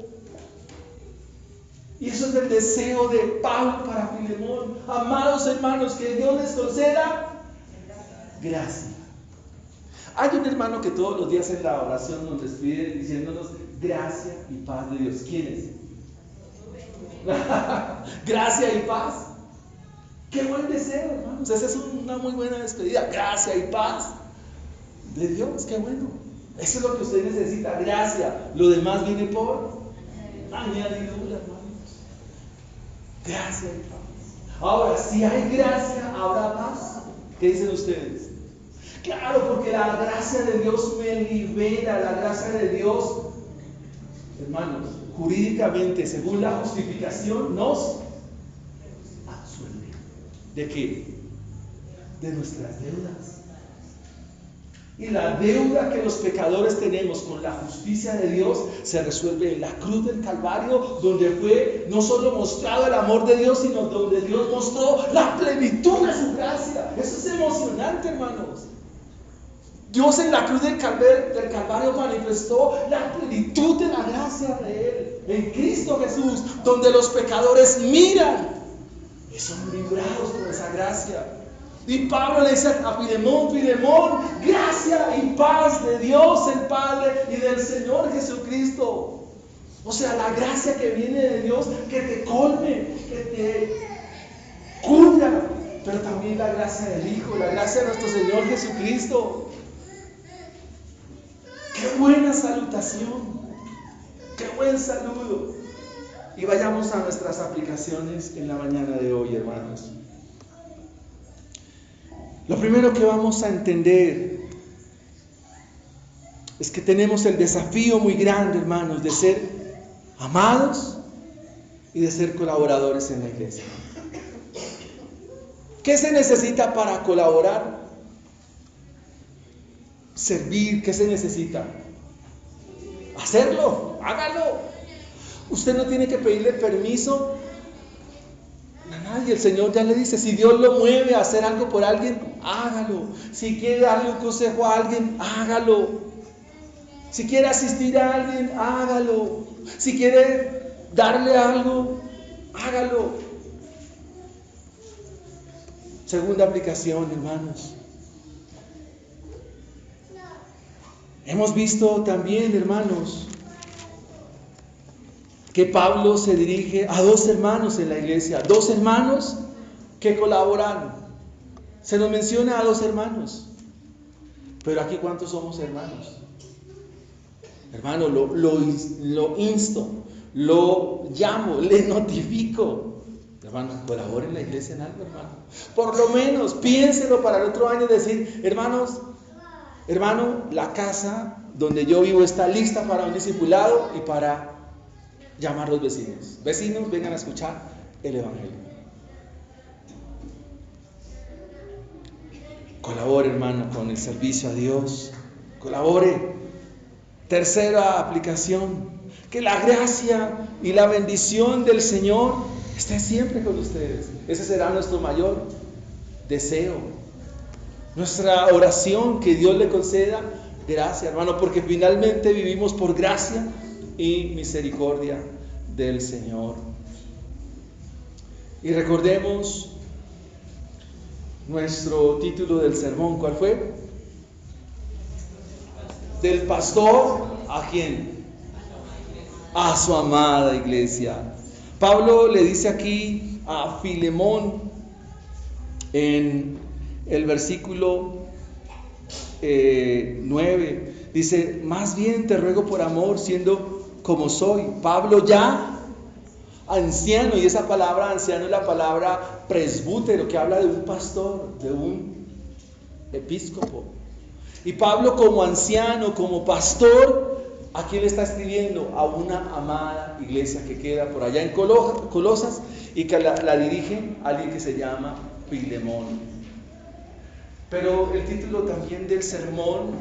Speaker 1: Y eso es el deseo de Pablo para Filemón. Amados hermanos, que Dios les conceda gracia. Hay un hermano que todos los días en la oración nos despide diciéndonos gracia y paz de Dios. ¿Quién es? Gracia y paz. Qué buen deseo, hermanos. Esa es una muy buena despedida. Gracia y paz de Dios. Qué bueno. Eso es lo que usted necesita. Gracia. Lo demás viene por añadidura, hermanos. Gracia y paz. Ahora, si hay gracia, habrá paz. ¿Qué dicen ustedes? Claro, porque la gracia de Dios me libera. La gracia de Dios, hermanos, jurídicamente, según la justificación, nos absuelve. ¿De qué? De nuestras deudas. Y la deuda que los pecadores tenemos con la justicia de Dios se resuelve en la cruz del Calvario, donde fue no solo mostrado el amor de Dios, sino donde Dios mostró la plenitud de su gracia. Eso es emocionante, hermanos. Dios en la cruz del Calvario manifestó la plenitud de la gracia de Él en Cristo Jesús, donde los pecadores miran y son librados por esa gracia. Y Pablo le dice a Filemón, gracia y paz de Dios el Padre y del Señor Jesucristo. O sea, la gracia que viene de Dios, que te colme, que te cubra, pero también la gracia del Hijo, la gracia de nuestro Señor Jesucristo. ¡Qué buena salutación! ¡Qué buen saludo! Y vayamos a nuestras aplicaciones en la mañana de hoy, hermanos. Lo primero que vamos a entender es que tenemos el desafío muy grande, hermanos, de ser amados y de ser colaboradores en la iglesia. ¿Qué se necesita para colaborar? Servir. ¿Qué se necesita? Hacerlo, hágalo. Usted no tiene que pedirle permiso a nadie. El Señor ya le dice, si Dios lo mueve a hacer algo por alguien, hágalo. Si quiere darle un consejo a alguien, hágalo. Si quiere asistir a alguien, hágalo. Si quiere darle algo, hágalo. Segunda aplicación, hermanos. Hemos visto también, hermanos, que Pablo se dirige a dos hermanos en la iglesia, dos hermanos que colaboran. Se nos menciona a dos hermanos, pero aquí ¿cuántos somos hermanos? Hermano, lo insto, lo llamo, le notifico. Hermano, colabore en la iglesia en algo, hermano. Por lo menos piénselo para el otro año, decir, hermano, la casa donde yo vivo está lista para un discipulado y para llamar a los vecinos. Vecinos, vengan a escuchar el evangelio. Colabore, hermano, con el servicio a Dios. Colabore. Tercera aplicación. Que la gracia y la bendición del Señor esté siempre con ustedes. Ese será nuestro mayor deseo. Nuestra oración, que Dios le conceda gracia, hermano, porque finalmente vivimos por gracia y misericordia del Señor. Y recordemos nuestro título del sermón. ¿Cuál fue? Del pastor, ¿a quién? A su amada iglesia. Pablo le dice aquí a Filemón en el versículo 9, dice: más bien te ruego por amor, siendo como soy. Pablo ya anciano, y esa palabra anciano es la palabra presbútero, que habla de un pastor, de un episcopo. Y Pablo, como anciano, como pastor, ¿a quién le está escribiendo? A una amada iglesia que queda por allá en Colosas, y que la dirige alguien que se llama Filemón. Pero el título también del sermón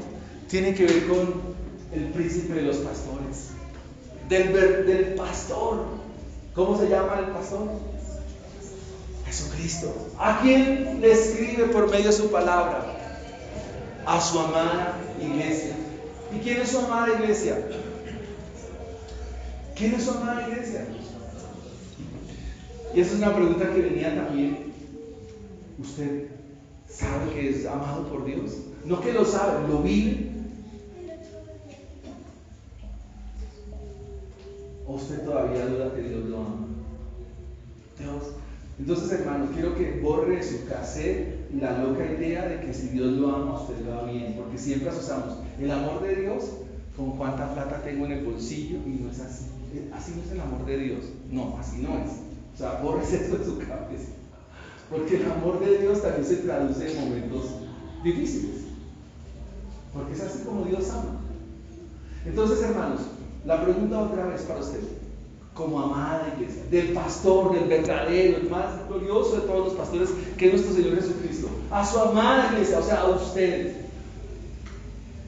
Speaker 1: tiene que ver con el príncipe de los pastores, del pastor. ¿Cómo se llama el pastor? Jesucristo. ¿A quién le escribe por medio de su palabra? A su amada iglesia. ¿Y quién es su amada iglesia? ¿Quién es su amada iglesia? Y esa es una pregunta que venía también. ¿Usted sabe que es amado por Dios? No que lo sabe, lo vive. ¿O usted todavía duda que Dios lo ama? Dios. Entonces, hermano, quiero que borre de su cassette la loca idea de que si Dios lo ama, usted lo va bien, porque siempre asociamos el amor de Dios con cuánta plata tengo en el bolsillo, y no es así. Así no es el amor de Dios. No, así no es. O sea, bórrese eso de su cabeza. Porque el amor de Dios también se traduce en momentos difíciles. Porque es así como Dios ama. Entonces, hermanos, la pregunta otra vez para usted, como amada iglesia, del pastor, del verdadero, el más glorioso de todos los pastores, que es nuestro Señor Jesucristo, a su amada iglesia, o sea, a usted.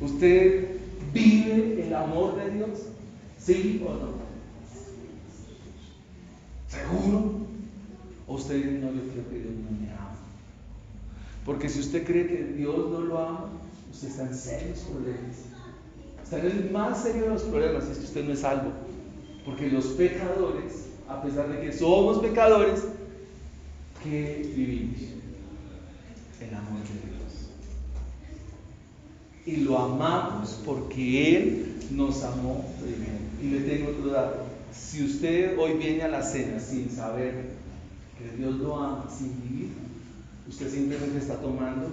Speaker 1: ¿Usted vive el amor de Dios? ¿Sí o no? ¿Seguro? ¿O usted dice: no, yo creo que Dios no me ama? Porque si usted cree que Dios no lo ama, usted está en serios problemas. Está en el más serio de los problemas, si es que usted no es salvo. Porque los pecadores, a pesar de que somos pecadores, ¿qué vivimos? El amor de Dios. Y lo amamos porque Él nos amó primero. Y le tengo otro dato: si usted hoy viene a la cena sin saber que Dios lo ama, sin vivir, usted simplemente está tomando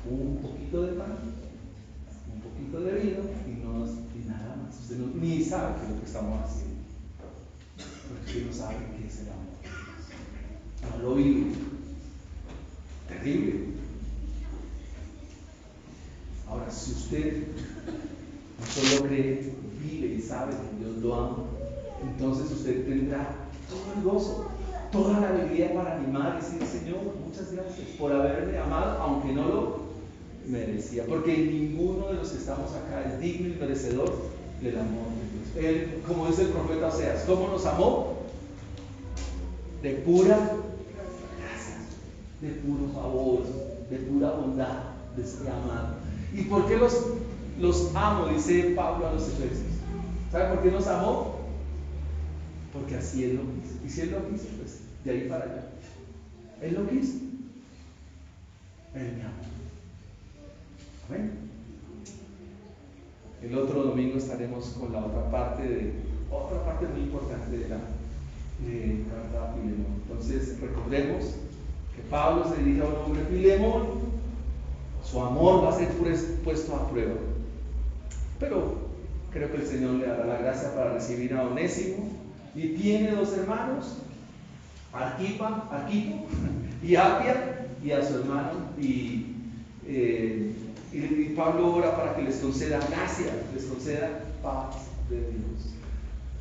Speaker 1: un poquito de pan, un poquito de vino y nada más. Usted ni sabe qué es lo que estamos haciendo, porque usted no sabe qué es el amor. No lo vive. Terrible. Ahora, si usted no solo cree, vive y sabe que Dios lo ama, entonces usted tendrá todo el gozo, toda la alegría para animar y decir: Señor, muchas gracias por haberme amado, aunque no lo merecía, porque ninguno de los que estamos acá es digno y merecedor del amor de Dios. Él, como dice el profeta Oseas, ¿cómo nos amó? De pura gracia, de puro favor, de pura bondad, de ser amado. ¿Y por qué los amo? Dice Pablo a los Efesios. ¿Sabe por qué nos amó? Porque así Él lo quiso. Y si Él lo quiso, pues de ahí para allá. Él lo quiso. Él me amó. Amén. El otro domingo estaremos con la otra parte muy importante de la carta a Filemón. Entonces, recordemos que Pablo se dirige a un hombre, Filemón. Su amor va a ser puesto a prueba. Pero creo que el Señor le dará la gracia para recibir a Onésimo. Y tiene dos hermanos, Arquipo y Apia, y a su hermano. Y Pablo ora para que les conceda gracia, les conceda paz de Dios.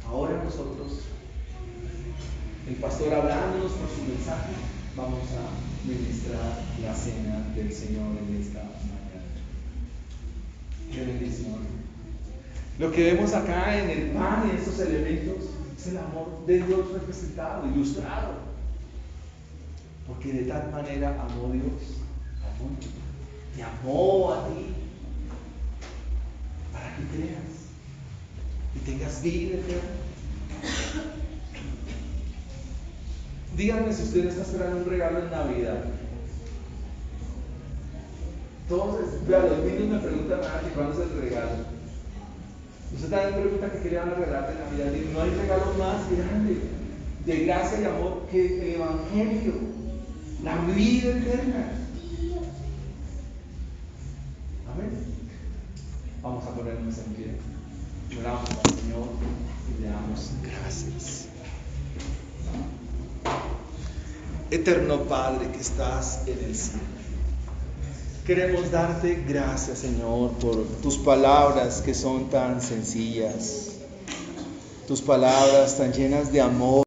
Speaker 1: Ahora nosotros, el pastor hablándonos por su mensaje, vamos a ministrar la cena del Señor en esta mañana. Qué bendición. Lo que vemos acá en el pan y en estos elementos es el amor de Dios representado, ilustrado. Porque de tal manera amó Dios al mundo. Te amó a ti para que creas y tengas vida eterna. Díganme si usted está esperando un regalo en Navidad. Los niños me preguntan que cuándo es el regalo. Usted también pregunta que qué le van a regalar de Navidad. Y no hay regalo más grande de gracia y amor que el Evangelio, la vida eterna. Amén. Vamos a ponernos en pie. Oramos al Señor y le damos gracias. Eterno Padre que estás en el cielo, queremos darte gracias, Señor, por tus palabras que son tan sencillas, tus palabras tan llenas de amor.